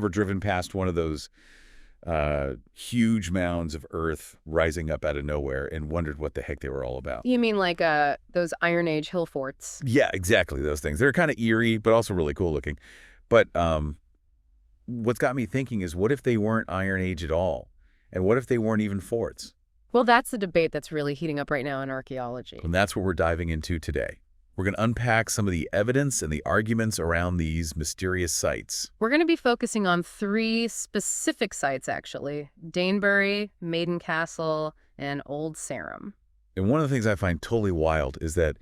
ever driven past one of those huge mounds of earth rising up out of nowhere and wondered what the heck they were all about? You mean like those Iron Age Hillforts? Yeah, exactly, those things. They're kind of eerie, but also really cool looking. But what's got me thinking is, what if they weren't Iron Age at all? And what if they weren't even forts? Well, that's the debate that's really heating up right now in archaeology. And that's what we're diving into today. We're going to unpack some of the evidence and the arguments around these mysterious sites. We're going to be focusing on 3 specific sites, actually. Danebury, Maiden Castle, and Old Sarum. And one of the things I find totally wild is that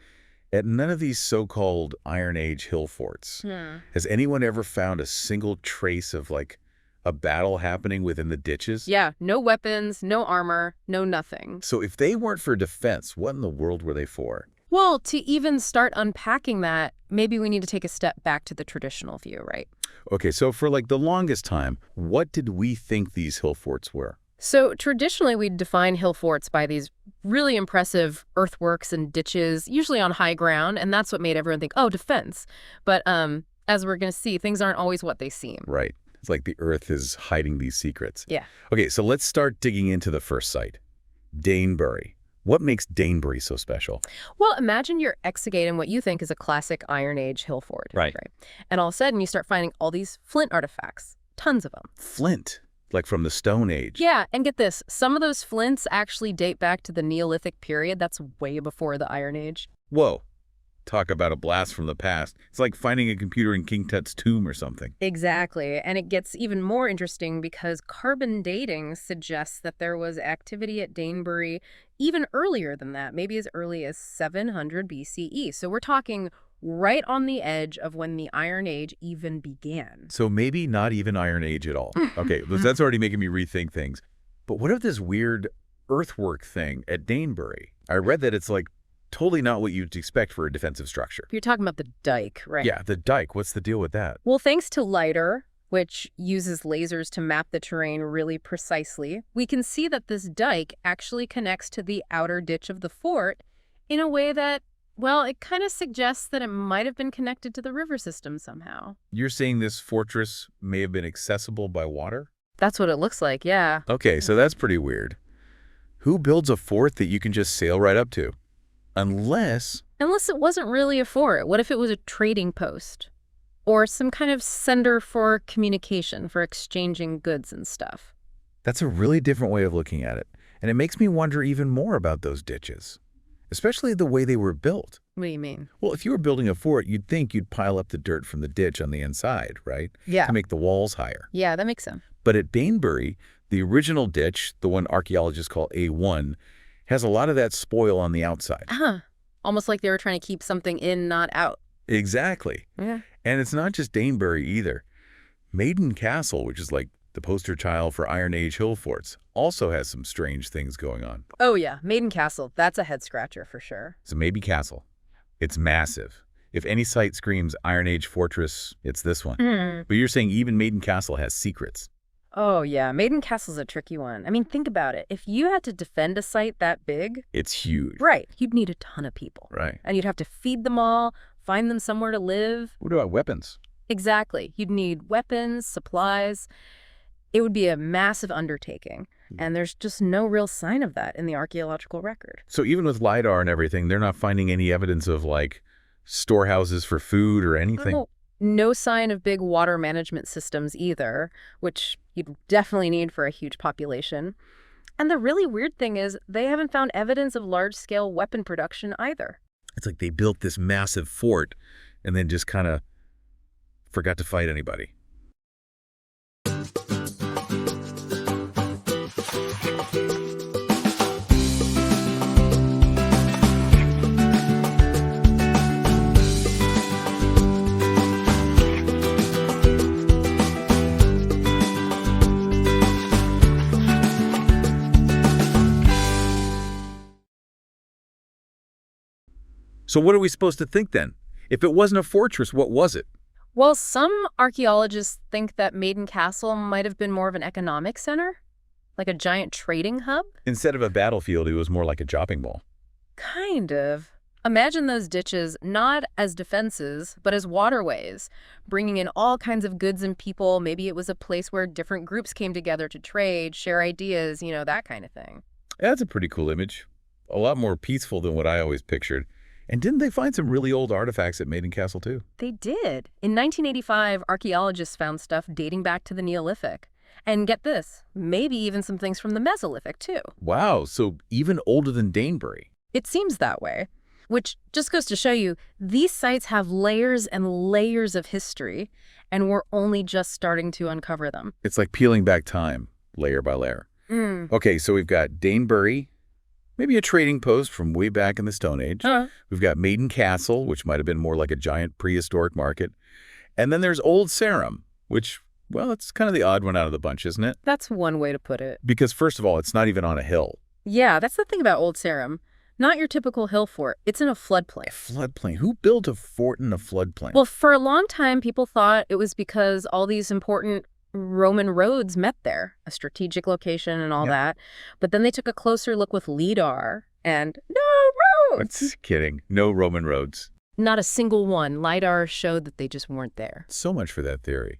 at none of these so-called Iron Age hill forts has anyone ever found a single trace of, like, a battle happening within the ditches? Yeah, no weapons, no armor, no nothing. So if they weren't for defense, what in the world were they for? Well, to even start unpacking that, maybe we need to take a step back to the traditional view, right? Okay, so for like the longest time, what did we think these hill forts were? So traditionally, we'd define hill forts by these really impressive earthworks and ditches, usually on high ground, and that's what made everyone think, oh, defense. But as we're going to see, things aren't always what they seem. Right. It's like the earth is hiding these secrets. Yeah. Okay, so let's start digging into the first site, Danebury. What makes Danebury so special? Well, imagine you're excavating what you think is a classic Iron Age hill fort. Right. And all of a sudden, you start finding all these flint artifacts, tons of them. Flint, like from the Stone Age. Yeah, and get this, some of those flints actually date back to the Neolithic period. That's way before the Iron Age. Whoa. Talk about a blast from the past. It's like finding a computer in King Tut's tomb or something. Exactly. And it gets even more interesting because carbon dating suggests that there was activity at Danebury even earlier than that, maybe as early as 700 BCE. So we're talking right on the edge of when the Iron Age even began. So maybe not even Iron Age at all. Okay, that's already making me rethink things. But what if this weird earthwork thing at Danebury? I read that it's like totally not what you'd expect for a defensive structure. You're talking about the dike, right? Yeah, the dike. What's the deal with that? Well, thanks to LiDAR, which uses lasers to map the terrain really precisely, we can see that this dike actually connects to the outer ditch of the fort in a way that, well, it kind of suggests that it might have been connected to the river system somehow. You're saying this fortress may have been accessible by water? That's what it looks like, yeah. Okay, so that's pretty weird. Who builds a fort that you can just sail right up to? Unless it wasn't really a fort. What if it was a trading post? Or some kind of center for communication, for exchanging goods and stuff. That's a really different way of looking at it. And it makes me wonder even more about those ditches, especially the way they were built. What do you mean? Well, if you were building a fort, you'd think you'd pile up the dirt from the ditch on the inside, right? Yeah. To make the walls higher. Yeah, that makes sense. But at Danebury, the original ditch, the one archaeologists call A1, has a lot of that spoil on the outside. Almost like they were trying to keep something in, not out. Exactly. Yeah. And it's not just Danebury either. Maiden Castle, which is like the poster child for Iron Age hill forts, also has some strange things going on. Oh yeah, Maiden Castle, that's a head-scratcher for sure. So Maiden Castle, it's massive. If any site screams Iron Age fortress, it's this one. But you're saying even Maiden Castle has secrets. Oh yeah, Maiden Castle's a tricky one. I mean, think about it. If you had to defend a site that big... It's huge. Right. You'd need a ton of people. Right. And you'd have to feed them all, find them somewhere to live. What about weapons? Exactly. You'd need weapons, supplies. It would be a massive undertaking. And there's just no real sign of that in the archaeological record. So even with LiDAR and everything, they're not finding any evidence of, like, storehouses for food or anything? Oh, no sign of big water management systems either, which you'd definitely need for a huge population. And the really weird thing is they haven't found evidence of large-scale weapon production either. It's like they built this massive fort and then just kind of forgot to fight anybody. So what are we supposed to think then? If it wasn't a fortress, what was it? Well, some archaeologists think that Maiden Castle might have been more of an economic center, like a giant trading hub. Instead of a battlefield, it was more like a chopping mall. Kind of. Imagine those ditches not as defenses, but as waterways, bringing in all kinds of goods and people. Maybe it was a place where different groups came together to trade, share ideas, that kind of thing. That's a pretty cool image. A lot more peaceful than what I always pictured. And didn't they find some really old artifacts at Maiden Castle, too? They did. In 1985, archaeologists found stuff dating back to the Neolithic. And get this, maybe even some things from the Mesolithic, too. Wow, so even older than Danebury. It seems that way. Which just goes to show you, these sites have layers and layers of history, and we're only just starting to uncover them. It's like peeling back time, layer by layer. Okay, so we've got Danebury, maybe a trading post from way back in the Stone Age. We've got Maiden Castle, which might have been more like a giant prehistoric market. And then there's Old Sarum, which, well, it's kind of the odd one out of the bunch, isn't it? That's one way to put it. Because first of all, it's not even on a hill. Yeah, that's the thing about Old Sarum. Not your typical hill fort. It's in a floodplain. A floodplain? Who built a fort in a floodplain? Well, for a long time, people thought it was because all these important Roman roads met there, a strategic location and all that. But then they took a closer look with LIDAR and no roads. What's kidding? No Roman roads. Not a single one. LIDAR showed that they just weren't there. So much for that theory.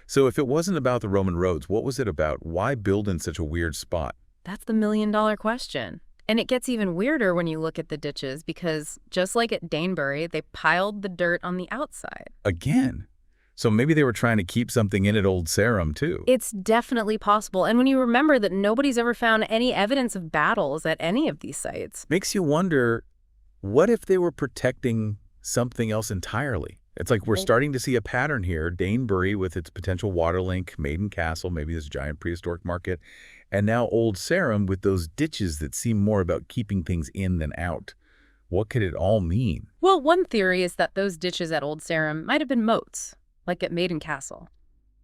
So if it wasn't about the Roman roads, what was it about? Why build in such a weird spot? That's the million-dollar question. And it gets even weirder when you look at the ditches because just like at Danebury, they piled the dirt on the outside. Again? So maybe they were trying to keep something in at Old Sarum, too. It's definitely possible. And when you remember that nobody's ever found any evidence of battles at any of these sites. Makes you wonder, what if they were protecting something else entirely? It's like we're starting to see a pattern here. Danebury with its potential water link, Maiden Castle, maybe this giant prehistoric market, and now Old Sarum with those ditches that seem more about keeping things in than out. What could it all mean? Well, one theory is that those ditches at Old Sarum might have been moats, like at Maiden Castle.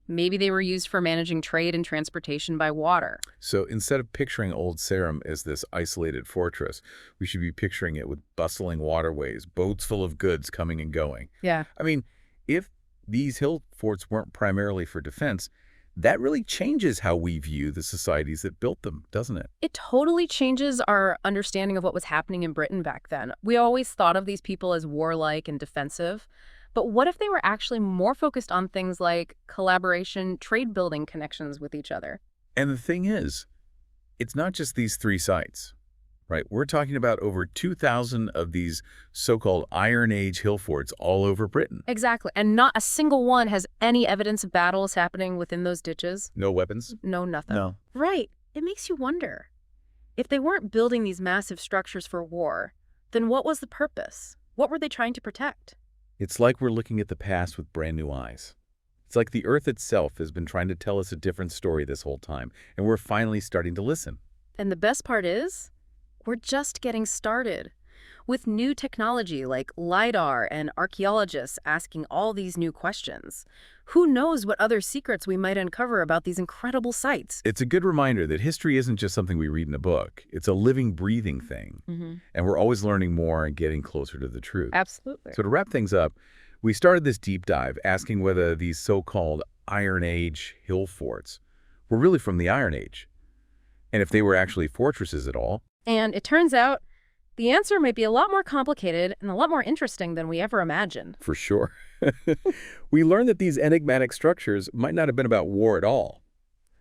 Maybe they were used for managing trade and transportation by water. So instead of picturing Old Sarum as this isolated fortress, we should be picturing it with bustling waterways, boats full of goods coming and going. Yeah. I mean, if these hill forts weren't primarily for defense, that really changes how we view the societies that built them, doesn't it? It totally changes our understanding of what was happening in Britain back then. We always thought of these people as warlike and defensive. But what if they were actually more focused on things like collaboration, trade-building connections with each other? And the thing is, it's not just these three sites, right? We're talking about over 2,000 of these so-called Iron Age hill forts all over Britain. Exactly. And not a single one has any evidence of battles happening within those ditches. No weapons? No, nothing. No. Right. It makes you wonder. If they weren't building these massive structures for war, then what was the purpose? What were they trying to protect? It's like we're looking at the past with brand new eyes. It's like the Earth itself has been trying to tell us a different story this whole time, and we're finally starting to listen. And the best part is, we're just getting started. With new technology like LIDAR and archaeologists asking all these new questions, who knows what other secrets we might uncover about these incredible sites? It's a good reminder that history isn't just something we read in a book. It's a living, breathing thing. And we're always learning more and getting closer to the truth. Absolutely. So to wrap things up, we started this deep dive asking whether these so-called Iron Age hill forts were really from the Iron Age, and if they were actually fortresses at all. And it turns out the answer might be a lot more complicated and a lot more interesting than we ever imagined. For sure. We learned that these enigmatic structures might not have been about war at all.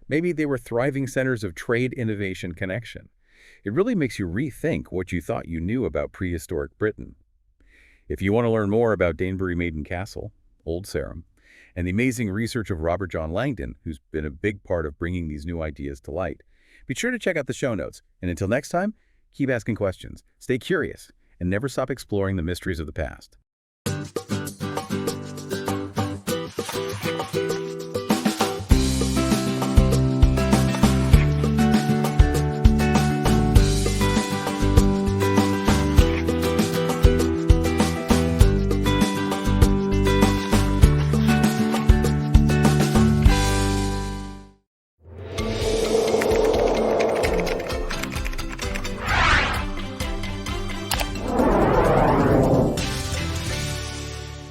Maybe they were thriving centers of trade, innovation, connection. It really makes you rethink what you thought you knew about prehistoric Britain. If you want to learn more about Danebury Maiden Castle, Old Sarum, and the amazing research of Robert John Langdon, who's been a big part of bringing these new ideas to light, be sure to check out the show notes. And until next time, keep asking questions, stay curious, and never stop exploring the mysteries of the past.